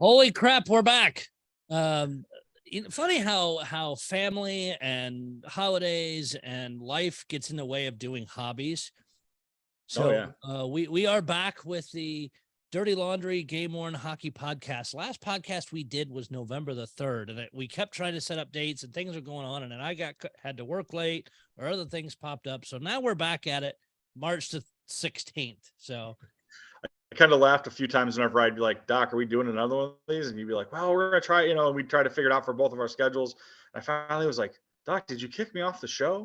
Holy crap, we're back. Funny how family and holidays and life gets in the way of doing hobbies. So we are back with the Dirty Laundry Game Worn Hockey podcast. Last podcast we did was November the 3rd, and we kept trying to set up dates, and things are going on, and then I had to work late, or other things popped up. So now we're back at it, March the 16th. So I kind of laughed a few times whenever I'd be like, Doc, are we doing another one of these? And you'd be like, well, we're going to try, and we'd try to figure it out for both of our schedules. And I finally was like, Doc, did you kick me off the show?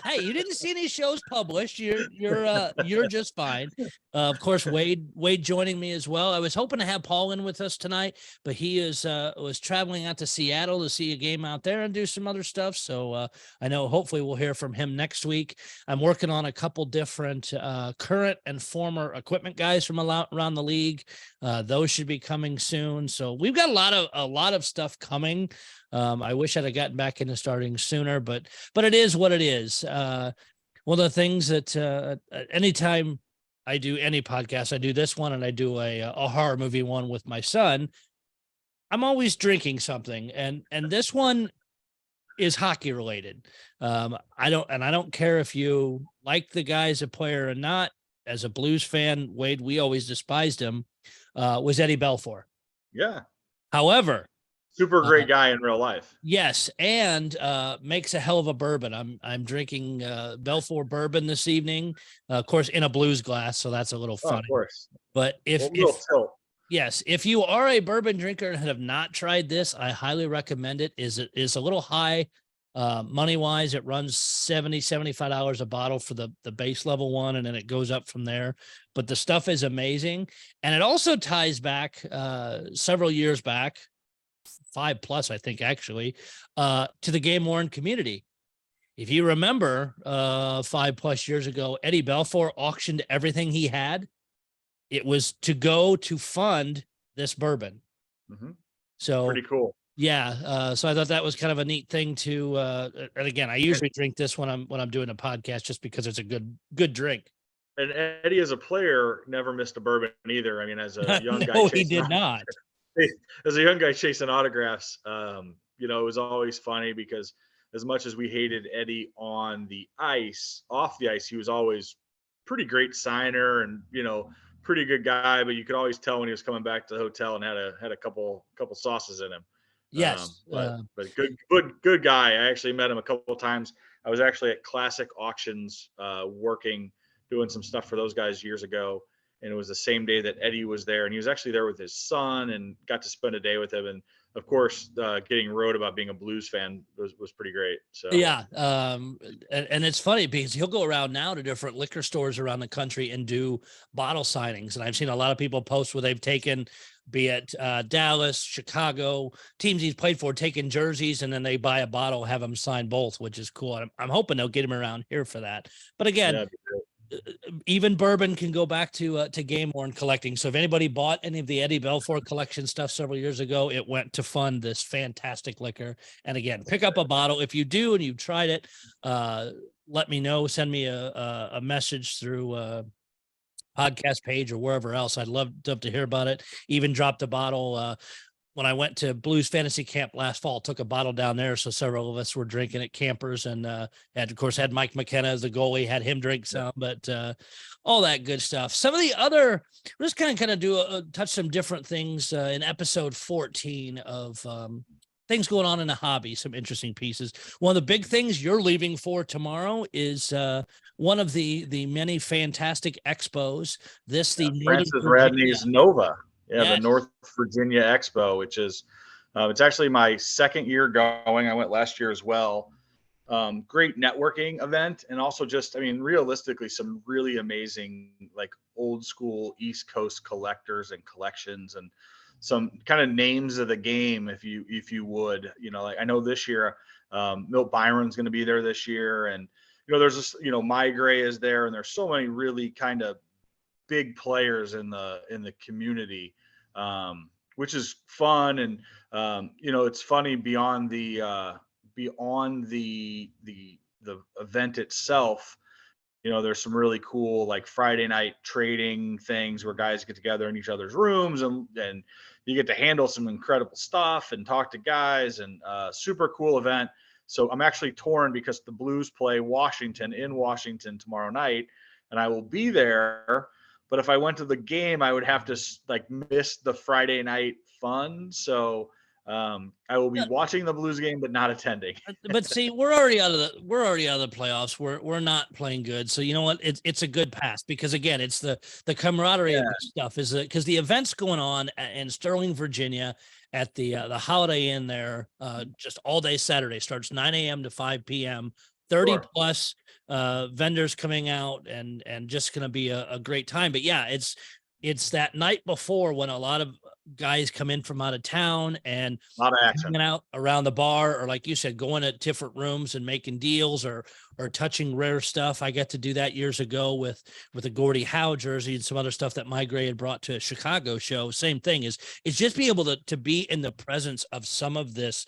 Hey, you didn't see any shows published. You're just fine. Of course, Wade joining me as well. I was hoping to have Paul in with us tonight, but he was traveling out to Seattle to see a game out there and do some other stuff. So I know hopefully we'll hear from him next week. I'm working on a couple different current and former equipment guys from around the league. Those should be coming soon. So we've got a lot of stuff coming. I wish I'd have gotten back into starting sooner, but it is what it is. One of the things that anytime I do any podcast, I do this one and I do a horror movie one with my son, I'm always drinking something, and this one is hockey related. I don't care if you like the guy as a player or not. As a Blues fan, Wade, we always despised him. Was Eddie Belfour. Yeah. However, super great guy in real life. Yes, and makes a hell of a bourbon. I'm drinking Belfour bourbon this evening, of course, in a Blues glass, so that's a little funny. Of course. But if you are a bourbon drinker and have not tried this, I highly recommend it. It is a little high money wise. It runs $75 a bottle for the base level one, and then it goes up from there. But the stuff is amazing, and it also ties back several years back. 5+ I think actually, to the Game Worn community. If you remember, 5+ years ago, Eddie Belfour auctioned everything he had. It was to go to fund this bourbon. Mm-hmm. So pretty cool. Yeah. So I thought that was kind of a neat thing to, and again, I usually drink this when I'm doing a podcast just because it's a good drink. And Eddie as a player never missed a bourbon either. I mean, as a young guy. No, he did not. As a young guy chasing autographs, it was always funny because as much as we hated Eddie on the ice, off the ice, he was always pretty great signer and, pretty good guy, but you could always tell when he was coming back to the hotel and had a couple sauces in him. Yes. But good guy. I actually met him a couple of times. I was actually at Classic Auctions, doing some stuff for those guys years ago. And it was the same day that Eddie was there, and he was actually there with his son and got to spend a day with him. And of course, getting wrote about being a Blues fan was pretty great. So yeah. And it's funny because he'll go around now to different liquor stores around the country and do bottle signings. And I've seen a lot of people post where they've taken, be it Dallas, Chicago, teams he's played for, taking jerseys, and then they buy a bottle, have him sign both, which is cool. I'm hoping they'll get him around here for that. But again, even bourbon can go back to Game Worn collecting. So if anybody bought any of the Eddie Belfour collection stuff several years ago, it went to fund this fantastic liquor. And again, pick up a bottle. If you do and you've tried it, let me know. Send me a message through podcast page or wherever else. I'd love to hear about it. Even dropped a bottle when I went to Blues Fantasy Camp last fall, took a bottle down there. So several of us were drinking at campers, and had Mike McKenna as the goalie, had him drink some, but all that good stuff. Some of the other, we're just kind of touch some different things in episode 14 of things going on in the hobby, some interesting pieces. One of the big things you're leaving for tomorrow is one of the many fantastic expos. Francis Radney's Nova. Yeah, yes. The North Virginia Expo, which is it's actually my second year going. I went last year as well. Great networking event, and also realistically, some really amazing like old school East Coast collectors and collections, and some kind of names of the game, if you would. Like I know this year, Milt Byron's going to be there this year, and there's this, Migray is there, and there's so many really kind of big players in the community, which is fun. And it's funny beyond the event itself. There's some really cool like Friday night trading things where guys get together in each other's rooms and you get to handle some incredible stuff and talk to guys, and super cool event. So I'm actually torn because the Blues play Washington in Washington tomorrow night, and I will be there. But if I went to the game, I would have to like miss the Friday night fun. So I will be watching the Blues game, but not attending. But see, we're already out of the playoffs. We're not playing good. So you know what? It's a good pass, because again, it's the camaraderie of this stuff, is because the event's going on in Sterling, Virginia, at the Holiday Inn there, just all day Saturday. Starts 9 a.m. to 5 p.m. 30 plus vendors coming out, and just going to be a great time. But yeah, it's that night before when a lot of guys come in from out of town and a lot of action, hanging out around the bar, or like you said, going to different rooms and making deals, or touching rare stuff. I got to do that years ago with a Gordie Howe jersey and some other stuff that my Gray had brought to a Chicago show. Same thing, is just be able to be in the presence of some of this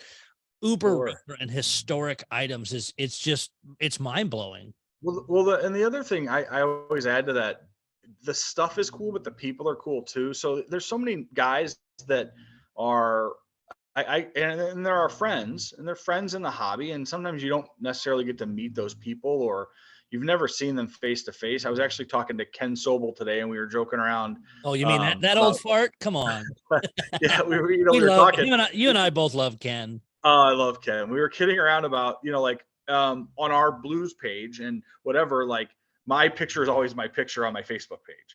uber rare and historic items. It's mind blowing. Well, and the other thing I always add to that, the stuff is cool, but the people are cool too. So there's so many guys that are, and there are friends, and they're friends in the hobby. And sometimes you don't necessarily get to meet those people, or you've never seen them face to face. I was actually talking to Ken Sobel today, and we were joking around. Oh, you mean that old fart? Come on. Yeah, we were talking. You and I both love Ken. Oh, I love Ken. We were kidding around about, like on our Blues page and whatever, like my picture is always my picture on my Facebook page,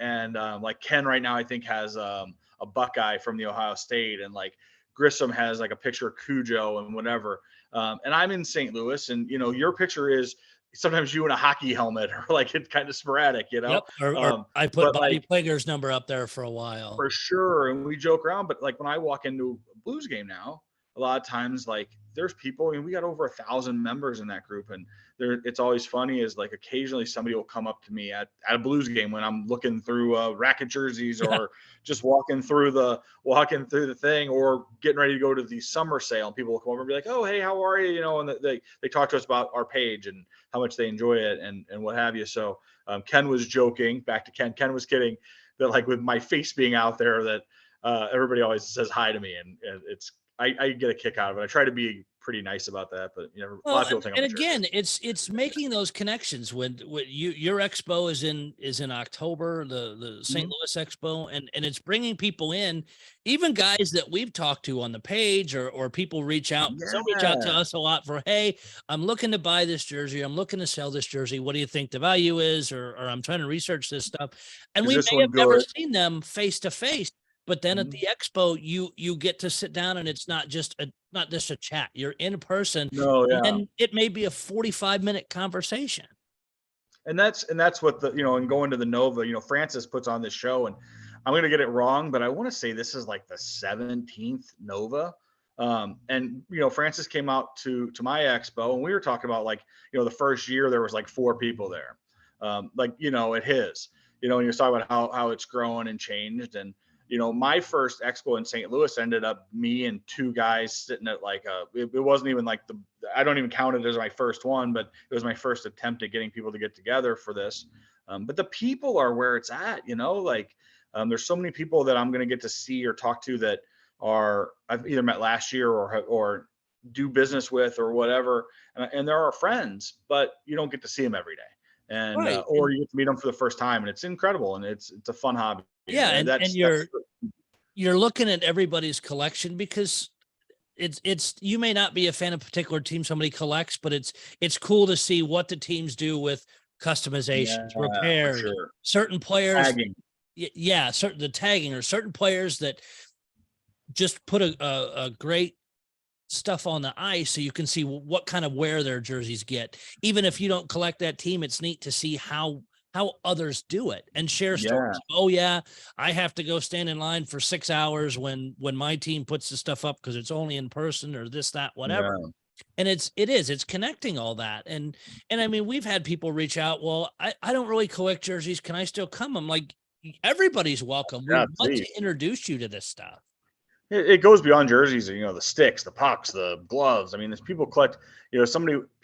and like Ken right now, I think has a Buckeye from the Ohio State, and like Grissom has like a picture of Cujo and whatever. And I'm in St. Louis, and your picture is sometimes you in a hockey helmet, or like it's kind of sporadic, Yep. Or I put Bobby Plager's number up there for a while. For sure. And we joke around, but like when I walk into a Blues game now, a lot of times, like there's people, we got over 1,000 members in that group, and it's always funny is like occasionally somebody will come up to me at a Blues game when I'm looking through racket jerseys, or just walking through the thing, or getting ready to go to the summer sale, and people will come over and be like, oh, hey, how are you? And they talk to us about our page and how much they enjoy it and what have you. So Ken was joking, back to Ken was kidding that like with my face being out there, that everybody always says hi to me, and it's, I get a kick out of it. I try to be pretty nice about that, but a lot of people think. And again, it's making those connections when your expo is in October, the St. Louis Expo, and it's bringing people in, even guys that we've talked to on the page, or people reach out. Yeah. Some reach out to us a lot for, hey, I'm looking to buy this jersey, I'm looking to sell this jersey. What do you think the value is? Or I'm trying to research this stuff, and we may have never seen them face to face. But then at the expo, you get to sit down, and it's not just a chat. You're in person, and it may be a 45-minute conversation. And that's what and going to the Nova, Francis puts on this show, and I'm going to get it wrong, but I want to say this is like the 17th Nova. And Francis came out to my expo, and we were talking about like, the first year there was like 4 people there, at his, and he was talking about how it's grown and changed. And my first expo in St. Louis ended up me and 2 guys sitting at like it wasn't even like I don't even count it as my first one, but it was my first attempt at getting people to get together for this. But the people are where it's at, there's so many people that I'm going to get to see or talk to that I've either met last year or do business with or whatever. And they're our friends, but you don't get to see them every day. And, right. Or you get to meet them for the first time, and it's incredible, and it's a fun hobby. Yeah. And you're looking at everybody's collection, because it's you may not be a fan of a particular team somebody collects, but it's cool to see what the teams do with customizations, repairs, certain players. Tagging. The tagging, or certain players that just put a great stuff on the ice so you can see what kind of wear their jerseys get. Even if you don't collect that team, it's neat to see how others do it and share stories. Oh yeah, I have to go stand in line for 6 hours when my team puts the stuff up because it's only in person, or this, that, whatever. Yeah. And it's connecting all that. And I mean, we've had people reach out, well, I don't really collect jerseys, can I still come? I'm like, everybody's welcome. We want to introduce you to this stuff. It goes beyond jerseys, the sticks, the pucks, the gloves. I mean, there's people collect, I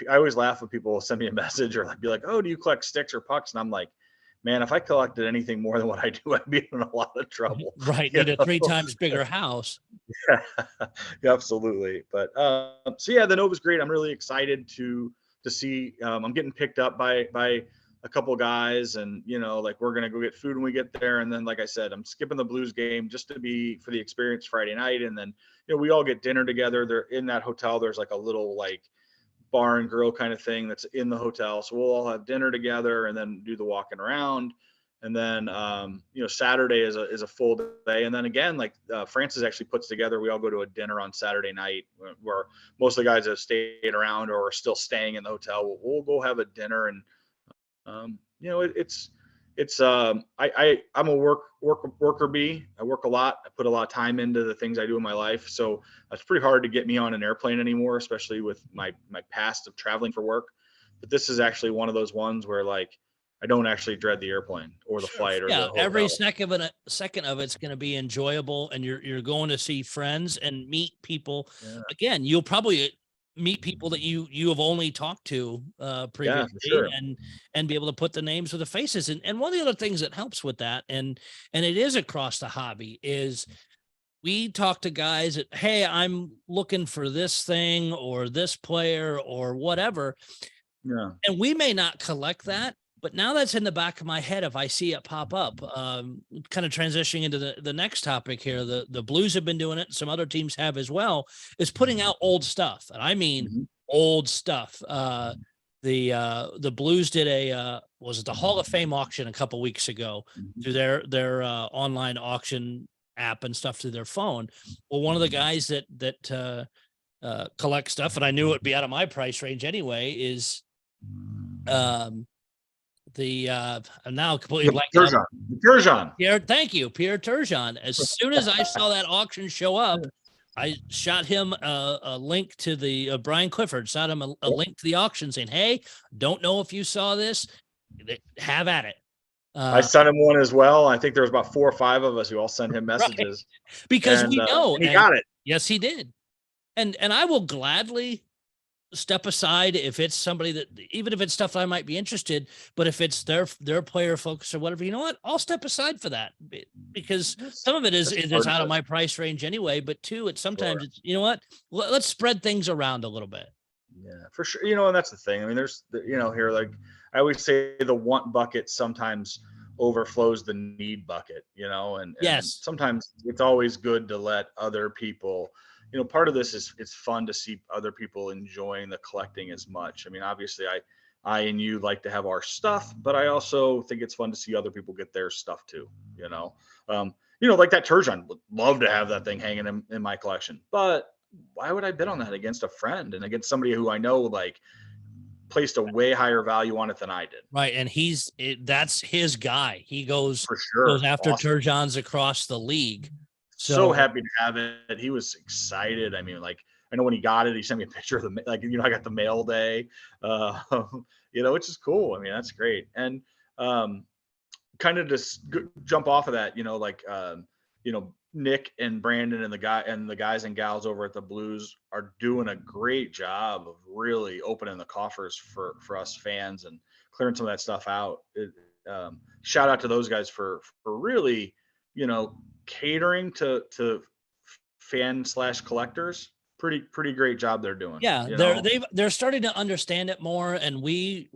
always laugh when people send me a message or like be like, oh, do you collect sticks or pucks? And I'm like, man, if I collected anything more than what I do, I'd be in a lot of trouble. Right. You Need a 3 know? times bigger house. Yeah, absolutely. But so yeah, the Nova's great. I'm really excited to see. I'm getting picked up by a couple guys, and like we're gonna go get food when we get there. And then, like I said, I'm skipping the Blues game just to be for the experience Friday night, and then we all get dinner together. They're in that hotel. There's like a little like bar and grill kind of thing that's in the hotel. So we'll all have dinner together and then do the walking around. And then, Saturday is a full day. And then again, like Francis actually puts together, we all go to a dinner on Saturday night where most of the guys have stayed around or are still staying in the hotel. We'll go have a dinner. And, I'm a worker bee. I work a lot. I put a lot of time into the things I do in my life. So it's pretty hard to get me on an airplane anymore, especially with my past of traveling for work. But this is actually one of those ones where like I don't actually dread the airplane or the Sure. flight or Yeah, the every hotel. second of it's gonna be enjoyable, and you're going to see friends and meet people. Yeah, Again, you'll probably meet people that you have only talked to, yeah, for previously, sure. and be able to put the names with the faces. And one of the other things that helps with that, and it is across the hobby, is we talk to guys that, "Hey, I'm looking for this thing or this player or whatever," Yeah, and we may not collect that, but now that's in the back of my head if I see it pop up. Kind of transitioning into the next topic here, the Blues have been doing it, some other teams have as well, is putting out old stuff, and I mean hmm old stuff. The Blues did a was it the Hall of Fame auction a couple weeks ago hmm through their online auction app and stuff through their phone. Well, one of the guys that collect stuff, and I knew it would be out of my price range anyway, is um, I'm now completely Yep, blanking out. Turgeon. Turgeon. Pierre, thank you, Pierre Turgeon. As soon as I saw that auction show up, I shot him a link to the Brian Clifford, shot him a Yep. link to the auction saying, "Hey, don't know if you saw this, have at it." I Uh, sent him one as well. I think there was about 4 or 5 of us who all sent him right, messages, because and we know, he and got it. yes, he did, and I will gladly step aside if it's somebody that, even if it's stuff I might be interested, but if it's their player focus or whatever, you know what, I'll step aside for that, because That's some of it is that's it's part of out of it. my price range anyway, but two, it's sometimes Sure. it's, you know what, let's spread things around a little bit. Yeah, for sure. And that's the thing. I mean, here, like I always say, the want bucket sometimes overflows the need bucket, and Yes. sometimes it's always good to let other people, part of this is it's fun to see other people enjoying the collecting as much. I mean, obviously I and you like to have our stuff, but I also think it's fun to see other people get their stuff too, like that Turgeon, would love to have that thing hanging in my collection, but why would I bid on that against a friend and against somebody who I know like placed a way higher value on it than I did? Right, and that's his guy. He goes For sure. after Awesome. Turgeons across the league. So So happy to have it. He was excited. I mean, like I know when he got it, he sent me a picture of the I got the mail day, uh, which is cool. I mean, that's great. And um, kind of just jump off of that, Nick and Brandon and the guys and gals over at the Blues are doing a great job of really opening the coffers for us fans and clearing some of that stuff out. Shout out to those guys for really, you know, catering to fan/collectors. Pretty great job they're doing. yeah, they're starting to understand it more, and we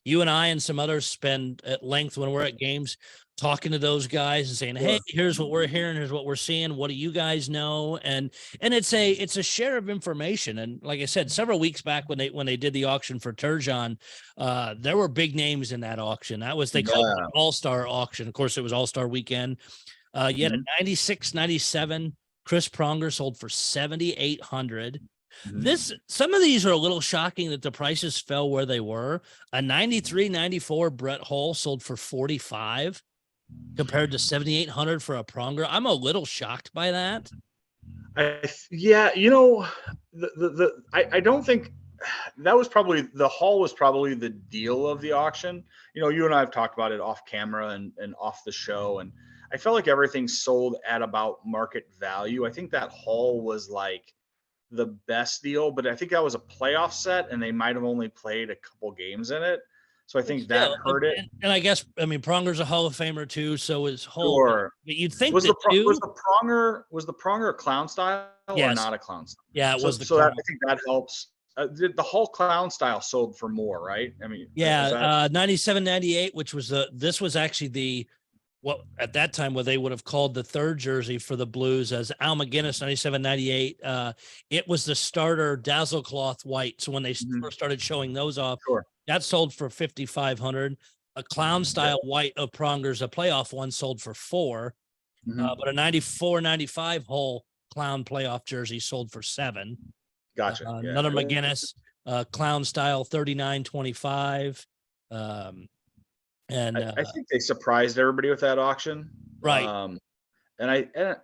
you and I and some others spend at length when we're at games talking to those guys and saying, "Hey, Sure. here's what we're hearing, here's what we're seeing. What do you guys know?" And it's a share of information. And like I said, several weeks back when they did the auction for Turgeon, there were big names in that auction. That was, they called it Yeah. an all-star auction. Of course, it was all-star weekend. You had a Mhm. 96, 97 Chris Pronger sold for 7,800. Mhm. Some of these are a little shocking that the prices fell where they were. A 93, 94 Brett Hull sold for 45 compared to 7,800 for a Pronger. I'm a little shocked by that. Yeah, I don't think that was probably the Hall was probably the deal of the auction. You and I have talked about it off camera and off the show, and I felt like everything sold at about market value. I think that Hall was like the best deal, but I think that was a playoff set, and they might have only played a couple games in it. So I But think that still, hurt it. and I guess, I mean, Pronger's a Hall of Famer too, so is Holt. Sure. But you'd think Was that too. was the Pronger a clown style or Yes. not a clown style? Yeah, it was the So that clown. I think that helps. The whole clown style sold for more, right? I mean, is that Yeah, 97, 98, which was this was actually the, what at that time what they would have called the third jersey for the Blues as Al McGinnis 97, 98. It was the starter dazzle cloth white. So when they first started showing those off, sure? that sold for 5,500. A clown style white of Prongers, a playoff one, sold for 4. But a 94, 95 whole clown playoff jersey sold for 7. Gotcha. Another McGinnis clown style 39.25. And I think they surprised everybody with that auction. right. And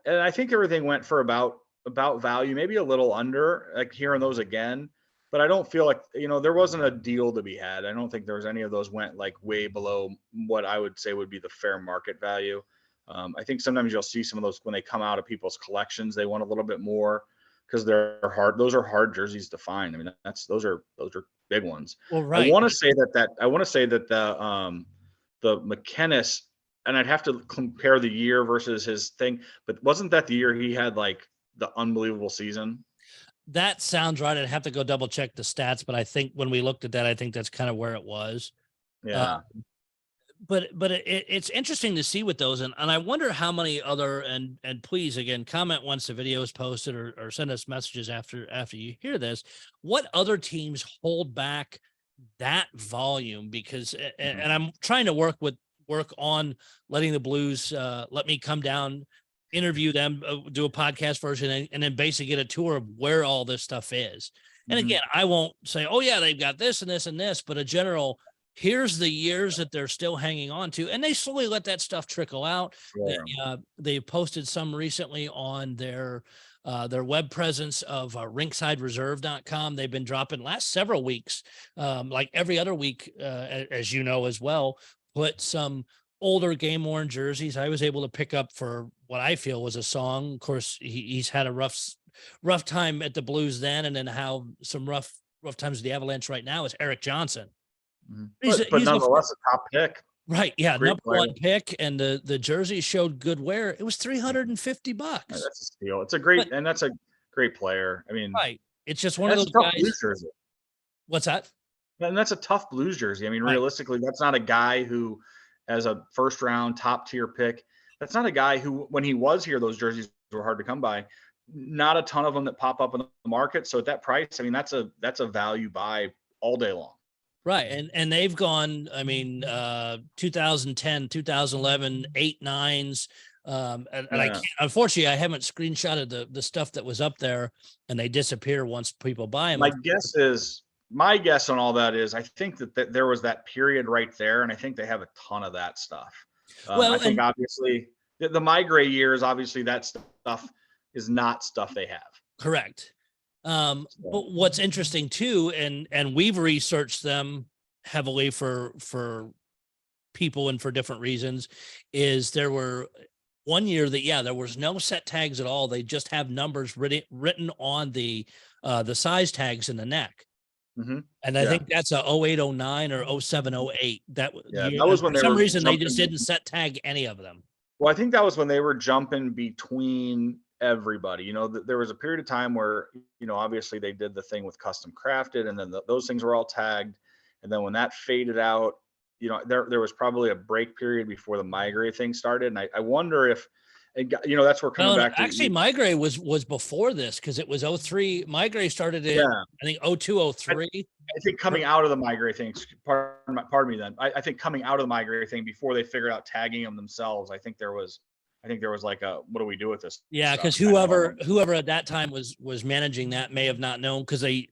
I think everything went for about value, maybe a little under, like hearing those again. But I don't feel like, there wasn't a deal to be had. I don't think there was any of those went like way below what I would say would be the fair market value. I think sometimes you'll see some of those when they come out of people's collections, they want a little bit more because they're hard. Those are hard jerseys to find. I mean, those are big ones. Well, right. I want to say that the McKennis, and I'd have to compare the year versus his thing, but wasn't that the year he had like the unbelievable season? That sounds right. I'd have to go double check the stats, but I think when we looked at that, I think that's kind of where it was. Yeah. But it's interesting to see with those, and I wonder how many other, and please again comment once the video is posted or send us messages after you hear this, what other teams hold back that volume, because and I'm trying to work on letting the Blues let me come down, interview them, do a podcast version, and then basically get a tour of where all this stuff is. And again, I won't say, oh yeah, they've got this and this and this, but a general, here's the years that they're still hanging on to, and they slowly let that stuff trickle out. Sure. They posted some recently on their web presence of rinksidereserve.com. They've been dropping last several weeks, like every other week, as you know as well, put some older game worn jerseys. I was able to pick up for what I feel was a song. Of course, he's had a rough time at the Blues then, and then how some rough times with the Avalanche right now is Eric Johnson. But nonetheless, a top pick. Right. Yeah. Great Number player. 1 pick, and the jersey showed good wear. It was $350. That's a steal. It's a great, and that's a great player. I mean, right. It's just one of those tough guys. Blues jersey. What's that? And that's a tough Blues jersey. I mean, realistically, that's not a guy who, as a first round top tier pick, that's not a guy who, when he was here, those jerseys were hard to come by. Not a ton of them that pop up in the market. So at that price, I mean, that's a value buy all day long. Right. And they've gone, I mean, 2010, 2011, 8, 9s. And I can't, unfortunately, I haven't screenshotted the stuff that was up there, and they disappear once people buy them. My guess on all that is I think that there was that period right there, and I think they have a ton of that stuff. I think obviously the Migray years, obviously that stuff is not stuff they have. Correct. But what's interesting too, and we've researched them heavily for people and for different reasons, is there were one year that there was no set tags at all. They just have numbers written on the size tags in the neck. And I think that's a 08, 09 or 07, 08. That was when for some reason they just didn't set tag any of them. Well, I think that was when they were jumping between everybody. There was a period of time where, obviously they did the thing with custom crafted, and then those things were all tagged. And then when that faded out, there was probably a break period before the Migray thing started. And I wonder if, that's where coming back to. Actually, Migray was before this, because it was 03. Migray started in, I think, 02, 03. I think coming out of the Migray thing, pardon me then. I think coming out of the Migray thing before they figured out tagging them themselves, I think there was like a, what do we do with this? Yeah, because whoever at that time was managing that may have not known, because it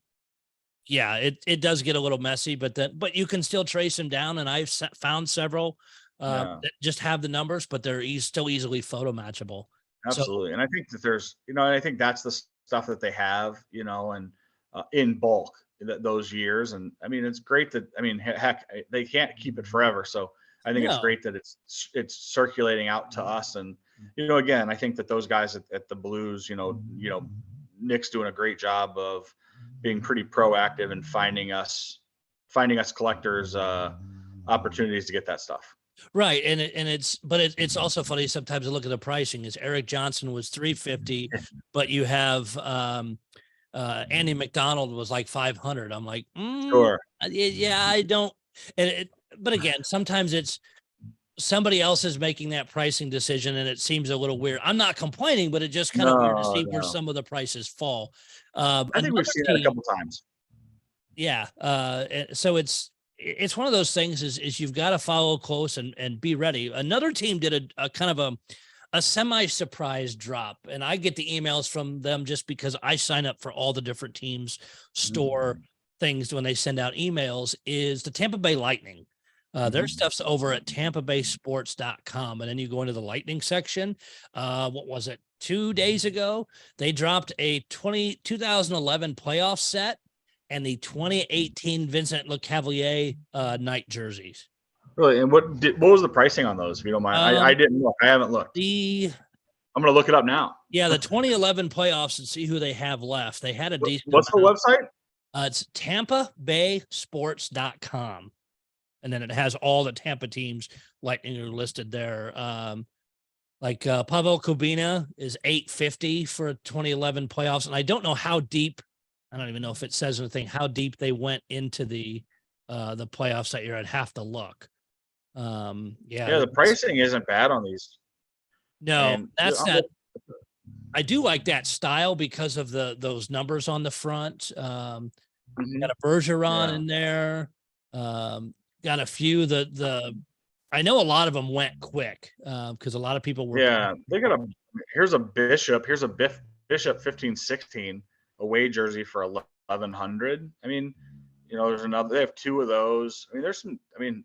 does get a little messy, but you can still trace them down, and I've found several that just have the numbers, but they're still easily photo matchable. Absolutely. And I think that there's, I think that's the stuff that they have, and in bulk those years. And I mean, it's great that, heck, they can't keep it forever. So I think it's great that it's circulating out to us. And, again, I think that those guys at the Blues, Nick's doing a great job of being pretty proactive and finding us collectors, opportunities to get that stuff. Right. And it's also funny. Sometimes I look at the pricing is Eric Johnson was 350, but you have, Andy McDonald was like 500. I'm like, Sure. yeah, I don't. But again, sometimes it's somebody else is making that pricing decision and it seems a little weird. I'm not complaining, but it just kind of weird to see where some of the prices fall. I think we've seen that a couple times. Yeah. So it's one of those things is you've got to follow close and be ready. Another team did a kind of a semi-surprise drop, and I get the emails from them just because I sign up for all the different teams store things when they send out emails, is the Tampa Bay Lightning. Their stuff's over at tampabaysports.com. And then you go into the Lightning section. What was it? 2 days ago, they dropped a 2011 playoff set and the 2018 Vincent LeCavalier night jerseys. Really? And what was the pricing on those, if you don't mind? I didn't look. I haven't looked. I'm going to look it up now. Yeah, the 2011 playoffs and see who they have left. They had a decent. What's the website? It's tampabaysports.com. And then it has all the Tampa teams Lightning are listed there. Pavel Kubina is $850 for 2011 playoffs. And I don't know how deep, I don't even know if it says anything, how deep they went into the playoffs that year. I'd have to look. The pricing isn't bad on these. No, and that's that. I do like that style because of those numbers on the front. Got a Bergeron in there. Got a few I know a lot of them went quick because a lot of people were. Yeah, they got here's a Bishop 15-16 away jersey for $1,100. I mean, there's another. They have two of those. I mean, there's some. I mean,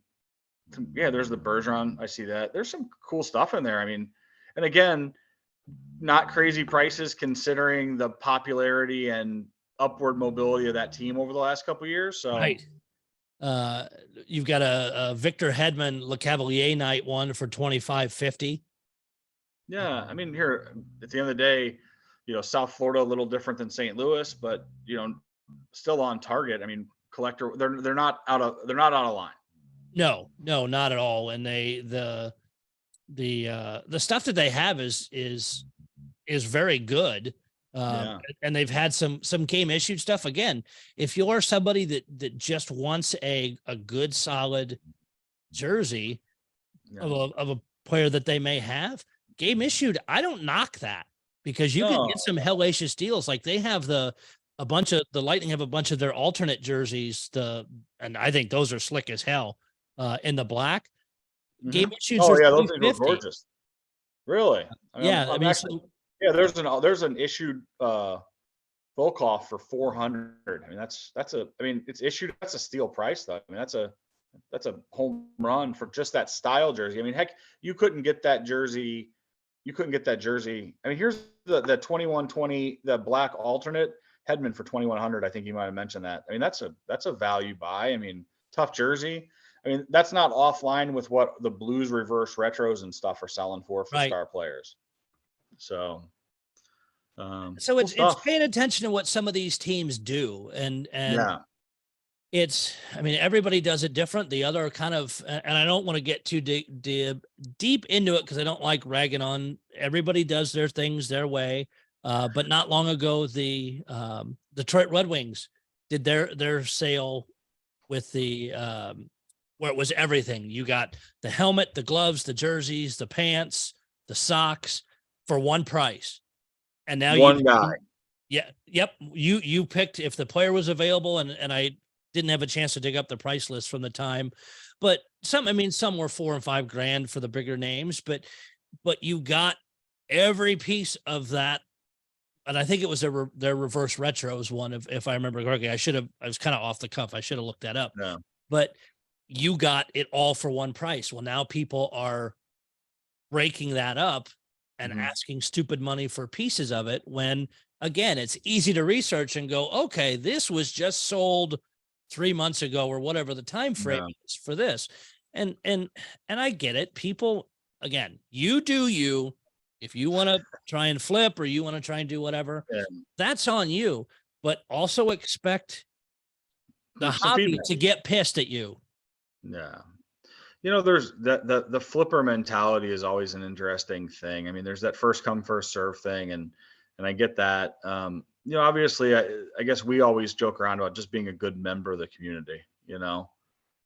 there's the Bergeron. I see that. There's some cool stuff in there. I mean, and again, not crazy prices considering the popularity and upward mobility of that team over the last couple of years. So. Right. You've got a Victor Hedman LeCavalier night one for $25.50. Yeah, I mean, here at the end of the day, South Florida a little different than St. Louis, but still on target. I mean, collector, they're not out of line. No, not at all. And the stuff that they have is very good. And they've had some game issued stuff. Again, if you're somebody that just wants a good solid jersey of a player that they may have game issued, I don't knock that because you can get some hellacious deals. Like they have the Lightning have a bunch of their alternate jerseys. And I think those are slick as hell in the black. Game issued. Oh yeah, those are gorgeous. Really? There's an issued Volkov for $400. I mean, it's issued. That's a steal price though. I mean, that's a home run for just that style jersey. I mean, heck, you couldn't get that jersey. I mean, here's the 2120, the black alternate Hedman for $2,100. I think you might have mentioned that. I mean, that's a value buy. I mean, tough jersey. I mean, that's not offline with what the Blues reverse retros and stuff are selling for star players. So it's paying attention to what some of these teams do. And it's, I mean, everybody does it different. The other kind of, and I don't want to get too deep into it because I don't like ragging on. Everybody does their things their way. But not long ago, the Detroit Red Wings did their sale with the where it was everything. You got the helmet, the gloves, the jerseys, the pants, the socks for one price. And now one guy. Yeah. Yep. You picked if the player was available, and I didn't have a chance to dig up the price list from the time, but some were $4,000 and $5,000 for the bigger names, but you got every piece of that. And I think it was their reverse retros one, if I remember correctly. I was kind of off the cuff. I should have looked that up. Yeah. But you got it all for one price. Well, now people are breaking that up and asking stupid money for pieces of it when, again, it's easy to research and go, okay, this was just sold 3 months ago or whatever the time frame is for this. And I get it. People, again, you do you. If you want to try and flip or you want to try and do whatever, that's on you. But also expect the hobby to get pissed at you. Yeah. There's the flipper mentality is always an interesting thing. I mean, there's that first come first serve thing, and I get that. Obviously, I guess we always joke around about just being a good member of the community.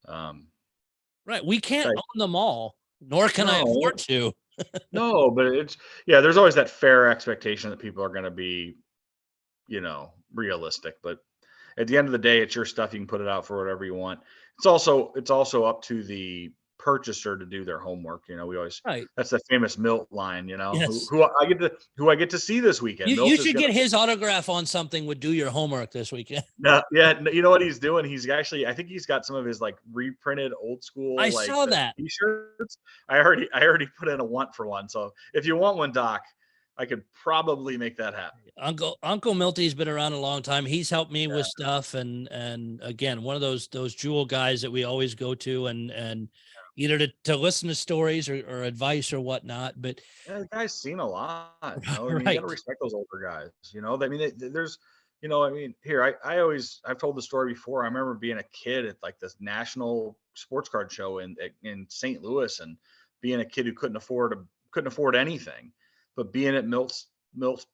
Um, Right. We can't I, own them all, nor can I no, afford to. no, but there's always that fair expectation that people are going to be, realistic. But at the end of the day, it's your stuff. You can put it out for whatever you want. It's also up to the purchaser to do their homework. We always Right. that's the famous Milt line. Who, Yes. who I get to see this weekend. You Milt is should gonna. get his autograph on something with do your homework this weekend. No, yeah, you know what he's doing? He's actually, I think he's got some of his like reprinted old I school like saw the that. t-shirts. I already put in a want for one. So if you want one, Doc, I could probably make that happen. Uncle Milty's been around a long time. He's helped me with stuff, and again, one of those jewel guys that we always go to, and either to listen to stories or advice or whatnot. But Yeah, the guy's seen a lot. I mean, you got to right, respect those older guys. I mean, there's, I mean, here, I've told the story before. I remember being a kid at like this national sports card show in St. Louis, and being a kid who couldn't afford anything, but being at Milt's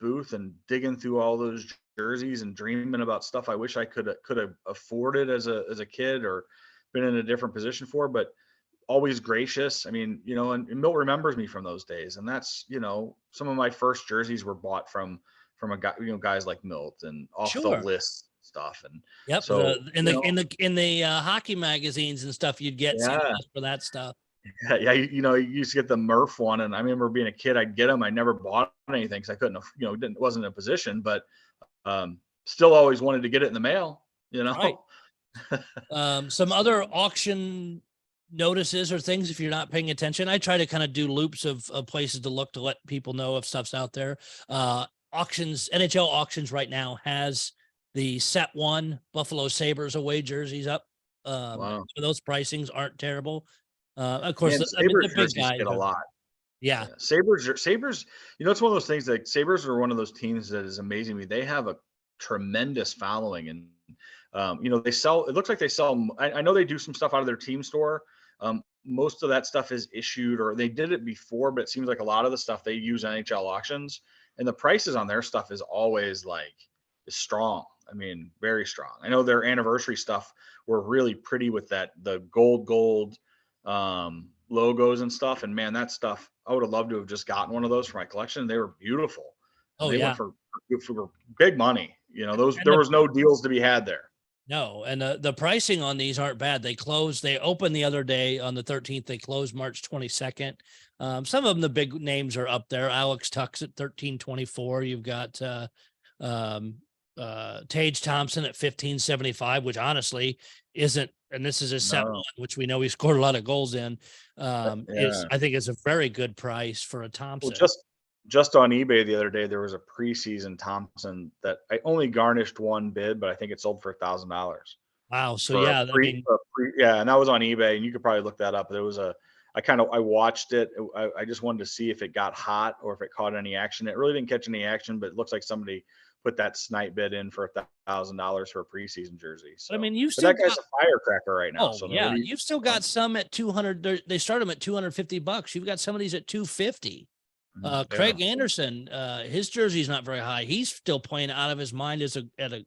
booth and digging through all those jerseys and dreaming about stuff I wish I could have afforded as a kid or been in a different position for, but always gracious. I mean, and Milt remembers me from those days, and that's some of my first jerseys were bought from a guy, guys like Milt and off the sure, list stuff, and yep. so In the hockey magazines and stuff, you'd get yeah, CMS for that stuff. yeah. You used to get the Murph one, and I remember being a kid, I'd get them. I never bought anything because I couldn't, wasn't in a position, but still always wanted to get it in the mail. Right. Some other auction notices or things if you're not paying attention. I try to kind of do loops of places to look to let people know if stuff's out there. Auctions, NHL auctions right now has the set one Buffalo Sabres away jerseys up. Wow. So those pricings aren't terrible. Of course, Man, the Sabres big jerseys guys get a are, lot. yeah, Yeah. Sabres, it's one of those things like Sabres are one of those teams that is amazing to me. They have a tremendous following, and they sell, it looks like they sell, I know they do some stuff out of their team store. Most of that stuff is issued, or they did it before, but it seems like a lot of the stuff they use NHL auctions, and the prices on their stuff is always is strong. I mean, very strong. I know their anniversary stuff were really pretty with the gold logos and stuff. And man, that stuff, I would have loved to have just gotten one of those for my collection. They were beautiful, and oh they went yeah, for big money. and There was no deals to be had there. no, and the pricing on these aren't bad. They opened the other day on the 13th. They closed March 22nd. Some of them, the big names are up there. Alex Tuck's at 1324. You've got Tage Thompson at 1575, which honestly isn't, and this is a set one, No. which we know he scored a lot of goals in. Is Yeah. I think is a very good price for a Well, Thompson. just on eBay the other day, there was a preseason Thompson that I only garnished one bid, but I think it sold for $1,000 Wow. So for yeah, I mean, yeah, and that was on eBay, and you could probably look that up. There was I watched it. I just wanted to see if it got hot or if it caught any action. It really didn't catch any action, but it looks like somebody put that snipe bid in for $1,000 for a preseason jersey. I So, mean, you've but still that guy's got. a firecracker right now. Oh So, I mean, what yeah, do you? you've still got some at 200. They start them at $250. You've got some of these at 250. Yeah, Craig Anderson, his jersey's not very high. He's still playing out of his mind as a yeah,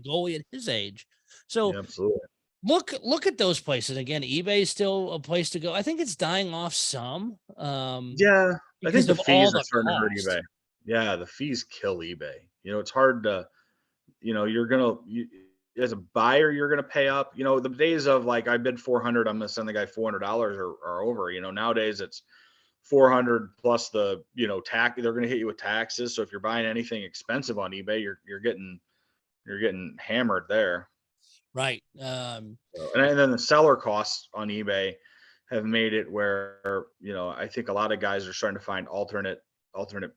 goalie at his age. So yeah, absolutely. look at those places again. eBay is still a place to go. I think it's dying off some Yeah, I think because the of all fees are the starting to hurt cost. eBay. Yeah, the fees kill eBay. It's hard to, as a buyer, you're gonna pay up. The days of like I bid 400, I'm gonna send the guy $400 are over. Nowadays it's 400 plus the tax. They're gonna hit you with taxes. So if you're buying anything expensive on eBay, you're getting hammered there. Right. So, and then the seller costs on eBay have made it where I think a lot of guys are starting to find alternate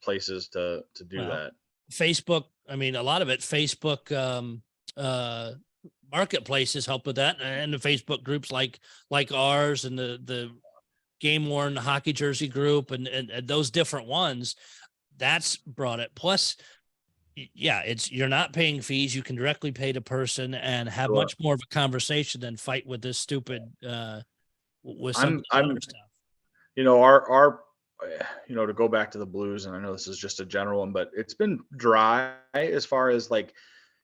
places to do Well, that. Facebook, I mean, a lot of it, Facebook uh, marketplaces help with that, and the Facebook groups like ours and the game worn hockey jersey group and those different ones. That's brought it. Plus, yeah, you're not paying fees. You can directly pay the person and have Sure. much more of a conversation than fight with this stupid with some of the other stuff. Our to go back to the Blues, and I know this is just a general one, but it's been dry as far as like,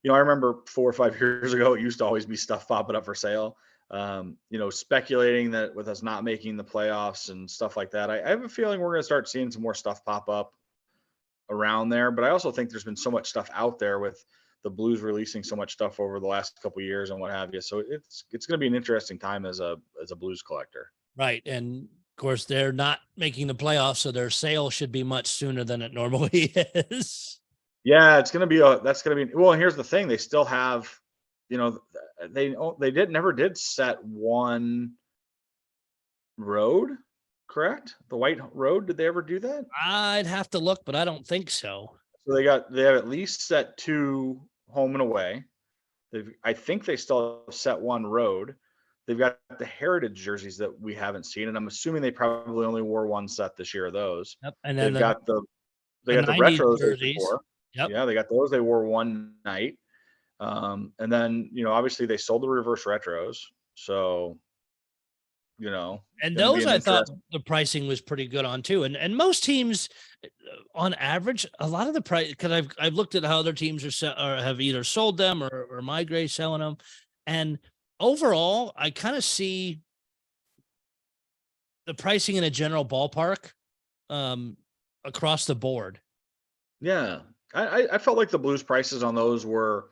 I remember 4 or 5 years ago, it used to always be stuff popping up for sale. Speculating that with us not making the playoffs and stuff like that, I have a feeling we're going to start seeing some more stuff pop up around there. But I also think there's been so much stuff out there with the Blues releasing so much stuff over the last couple of years and what have you. So it's going to be an interesting time as a Blues collector. Right. And of course, they're not making the playoffs, so their sale should be much sooner than it normally is. Yeah, it's going to be well, and here's the thing. They still have, they never did set one road, correct? The white road, did they ever do that? I'd have to look, but I don't think so. So they have at least set 2 home and away. I think they still have set 1 road. They've got the heritage jerseys that we haven't seen, and I'm assuming they probably only wore 1 set this year of those. Yep. And then they got the retros jerseys. Yep. Yeah, they got those. They wore one night. And then, obviously they sold the reverse retros. So, and those I thought the pricing was pretty good on too. And most teams on average, a lot of the price, because I've looked at how other teams or have either sold them or migrate selling them. And overall, I kind of see the pricing in a general ballpark across the board. Yeah. I felt like the Blues prices on those were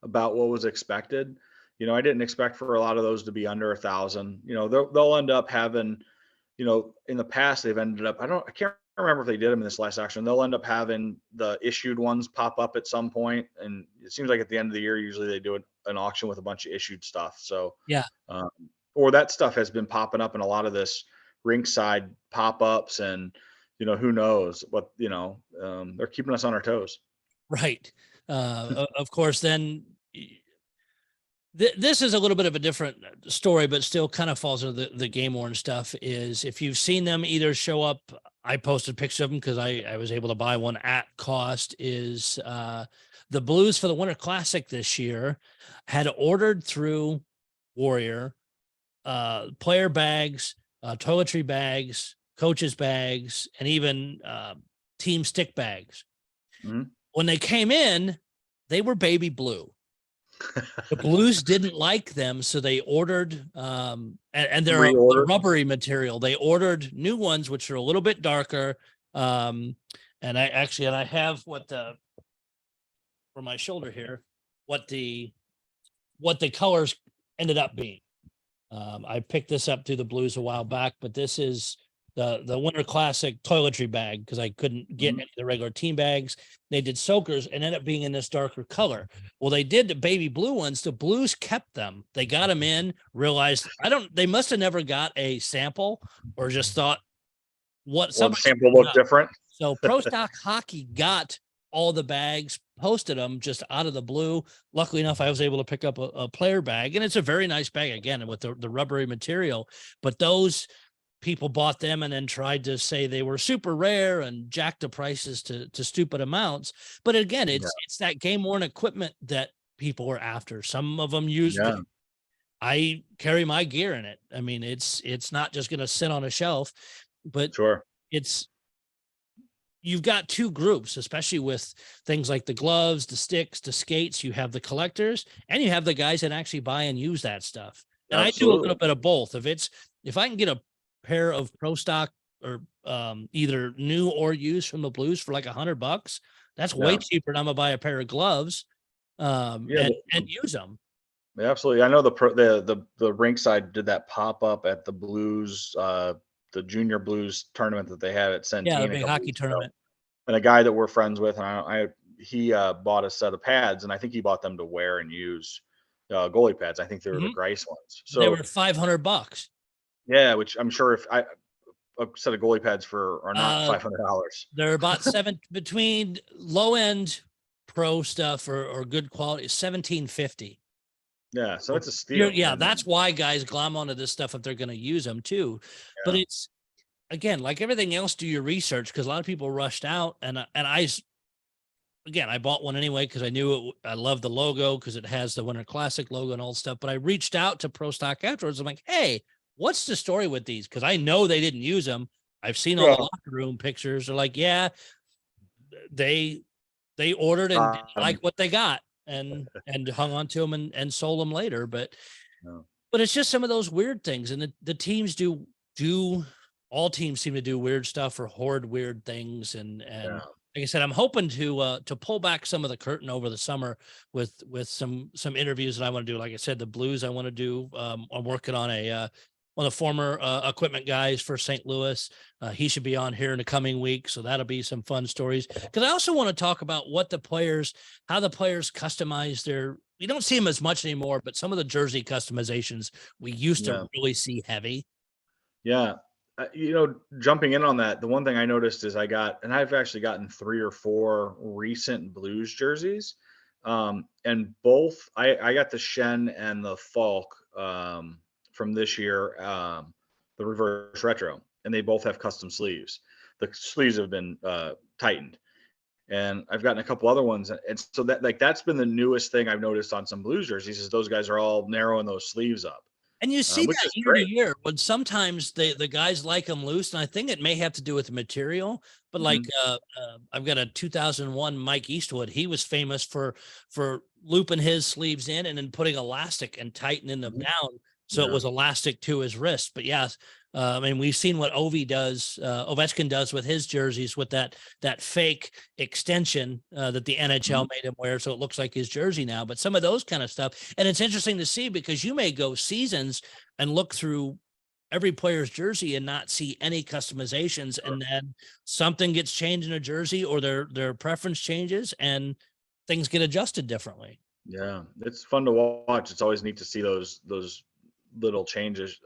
about what was expected. I didn't expect for a lot of those to be under 1,000. They'll end up having, in the past they've ended up, I can't remember if they did them in this last auction. They'll end up having the issued ones pop up at some point, and it seems like at the end of the year usually they do an auction with a bunch of issued stuff. So yeah, or that stuff has been popping up in a lot of this rinkside pop-ups, and who knows what, they're keeping us on our toes. Right. Of course, then this is a little bit of a different story, but still kind of falls into the game worn stuff. Is if you've seen them either show up, I posted pictures of them because I was able to buy one at cost. Is the Blues for the Winter Classic this year had ordered through Warrior player bags, toiletry bags, coaches bags, and even team stick bags. Mm-hmm. When they came in, they were baby blue. The Blues didn't like them, so they ordered and they're a rubbery material. They ordered new ones, which are a little bit darker. And I have what the for my shoulder here, what the colors ended up being. I picked this up through the Blues a while back, but this is the Winter Classic toiletry bag because I couldn't get any of the regular team bags. They did soakers and ended up being in this darker color. Well, they did the baby blue ones. The Blues kept them. They got them in, realized they must have never got a sample or just thought what sample looked different. So Pro Stock Hockey got all the bags, posted them just out of the blue. Luckily enough, I was able to pick up a player bag, and it's a very nice bag again with the rubbery material. But those people bought them and then tried to say they were super rare and jacked the prices to stupid amounts. But again, it's that game worn equipment that people are after. Some of them use it. I carry my gear in it. I mean, it's not just going to sit on a shelf, but sure, you've got 2 groups, especially with things like the gloves, the sticks, the skates. You have the collectors and you have the guys that actually buy and use that stuff. And absolutely. I do a little bit of both. If I can get a pair of Pro Stock or either new or used from the Blues for like $100, that's way cheaper than I'm gonna buy a pair of gloves and use them. Yeah, absolutely. I know the rinkside did that pop up at the Blues, the Junior Blues tournament that they had at Centene. Yeah, the big hockey tournament. And a guy that we're friends with, and he bought a set of pads, and I think he bought them to wear and use goalie pads. I think they were the Grice ones. So they were $500. Yeah, which I'm sure if a set of goalie pads are not $500. They're about between low end pro stuff or good quality, $1,750. Yeah, so it's a steal. That's why guys glom onto this stuff if they're going to use them too. Yeah. But it's again like everything else. Do your research because a lot of people rushed out, and I bought one anyway because I knew I love the logo because it has the Winter Classic logo and all stuff. But I reached out to Pro Stock afterwards. I'm like, hey, what's the story with these? Because I know they didn't use them. I've seen all the locker room pictures. They're like, yeah, they ordered and didn't like what they got and hung on to them and sold them later. But it's just some of those weird things. And the teams do all teams seem to do weird stuff or hoard weird things. And like I said, I'm hoping to pull back some of the curtain over the summer with some interviews that I want to do. Like I said, the Blues I want to do. I'm working on one of the former equipment guys for St. Louis. He should be on here in the coming week. So that'll be some fun stories. Because I also want to talk about how the players customize their, you don't see them as much anymore, but some of the jersey customizations we used to really see heavy. Yeah. Jumping in on that, the one thing I noticed is I've actually gotten 3 or 4 recent Blues jerseys. And both, I got the Shen and the Falk from this year, the reverse retro, and they both have custom sleeves. The sleeves have been tightened, and I've gotten a couple other ones. And so that's been the newest thing I've noticed on some Blues jerseys is those guys are all narrowing those sleeves up. And you see that year to year when sometimes the guys like them loose. And I think it may have to do with the material, but like I've got a 2001 Mike Eastwood. He was famous for looping his sleeves in and then putting elastic and tightening them down. So it was elastic to his wrist. But yes, I mean, we've seen what Ovechkin does with his jerseys with that fake extension that the NHL made him wear. So it looks like his jersey now, but some of those kind of stuff. And it's interesting to see because you may go seasons and look through every player's jersey and not see any customizations. And then something gets changed in a jersey or their preference changes and things get adjusted differently. Yeah. It's fun to watch. It's always neat to see those little changes.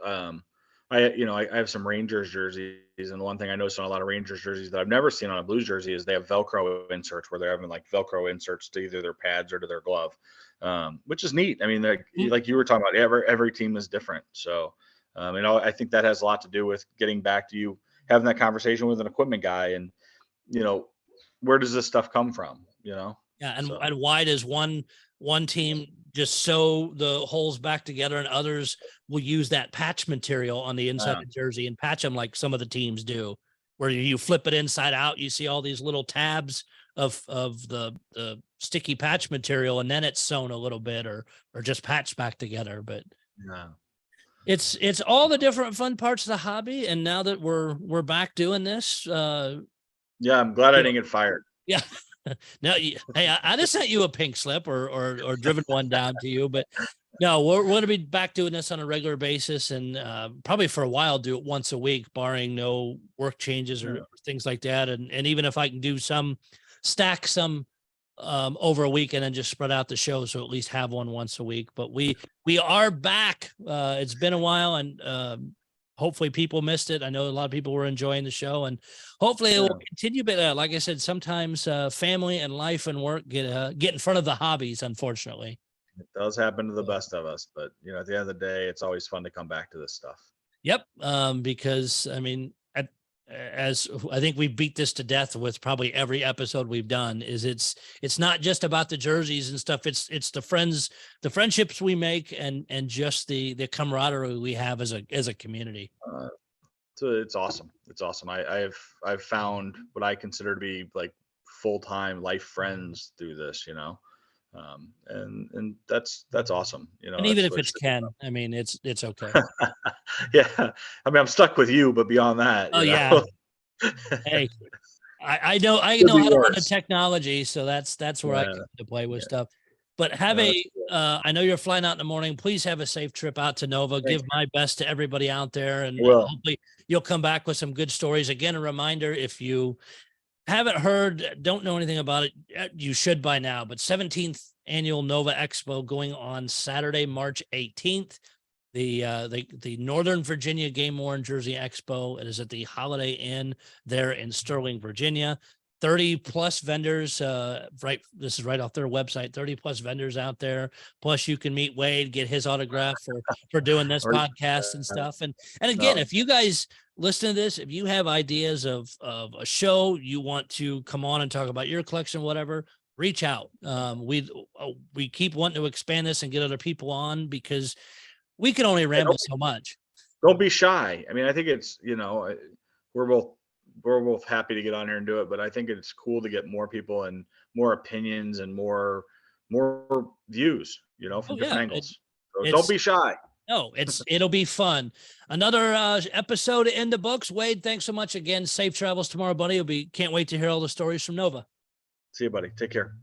I have some Rangers jerseys, and the one thing I noticed on a lot of Rangers jerseys that I've never seen on a Blues jersey is they have Velcro inserts where they're having like Velcro inserts to either their pads or to their glove, which is neat. I mean, like you were talking about, every team is different. So, I think that has a lot to do with getting back to you having that conversation with an equipment guy, and where does this stuff come from? Yeah, and why does one team just sew the holes back together and others will use that patch material on the inside of the jersey and patch them like some of the teams do, where you flip it inside out, you see all these little tabs of the sticky patch material, and then it's sewn a little bit or just patched back together. But it's all the different fun parts of the hobby. And now that we're back doing this, I'm glad I didn't get fired. Yeah. No, hey, I just sent you a pink slip or driven one down to you, but no, we're going to be back doing this on a regular basis and probably for a while do it once a week, barring no work changes or things like that. And even if I can stack some over a week and then just spread out the show, so at least have one once a week. But we are back. It's been a while, and hopefully people missed it. I know a lot of people were enjoying the show, and hopefully it will continue. But like I said, sometimes family and life and work get in front of the hobbies, unfortunately. It does happen to the best of us, but at the end of the day, it's always fun to come back to this stuff. Yep. Because I mean, as I think we beat this to death with probably every episode we've done, is it's not just about the jerseys and stuff. It's the friendships we make and just the camaraderie we have as a community. So it's awesome. It's awesome. I've found what I consider to be like full-time life friends through this, and that's awesome. And even if it's Ken, I mean, it's okay. Yeah. I mean, I'm stuck with you, but beyond that. Yeah. Hey, I know how to run the technology, so that's where I come to play with stuff. But I know you're flying out in the morning. Please have a safe trip out to Nova. Give my best to everybody out there, and hopefully you'll come back with some good stories. Again, a reminder, if you haven't heard, don't know anything about it, you should by now. But 17th annual Nova Expo going on Saturday, March 18th. The Northern Virginia Game Worn Jersey Expo. It is at the Holiday Inn there in Sterling, Virginia. 30 plus vendors, this is right off their website, 30 plus vendors out there. Plus you can meet Wade, get his autograph for doing this podcast and stuff. And again, if you guys listen to this, if you have ideas of a show you want to come on and talk about your collection, whatever, reach out. We keep wanting to expand this and get other people on because we can only ramble so much. don't be shy. I mean, I think it's, we're both happy to get on here and do it, but I think it's cool to get more people and more opinions and more views, Oh from different yeah, angles. So don't it's be shy. no, it'll be fun. Another episode in the books. Wade, thanks so much again. Safe travels tomorrow, buddy. Can't wait to hear all the stories from Nova. See you, buddy. Take care.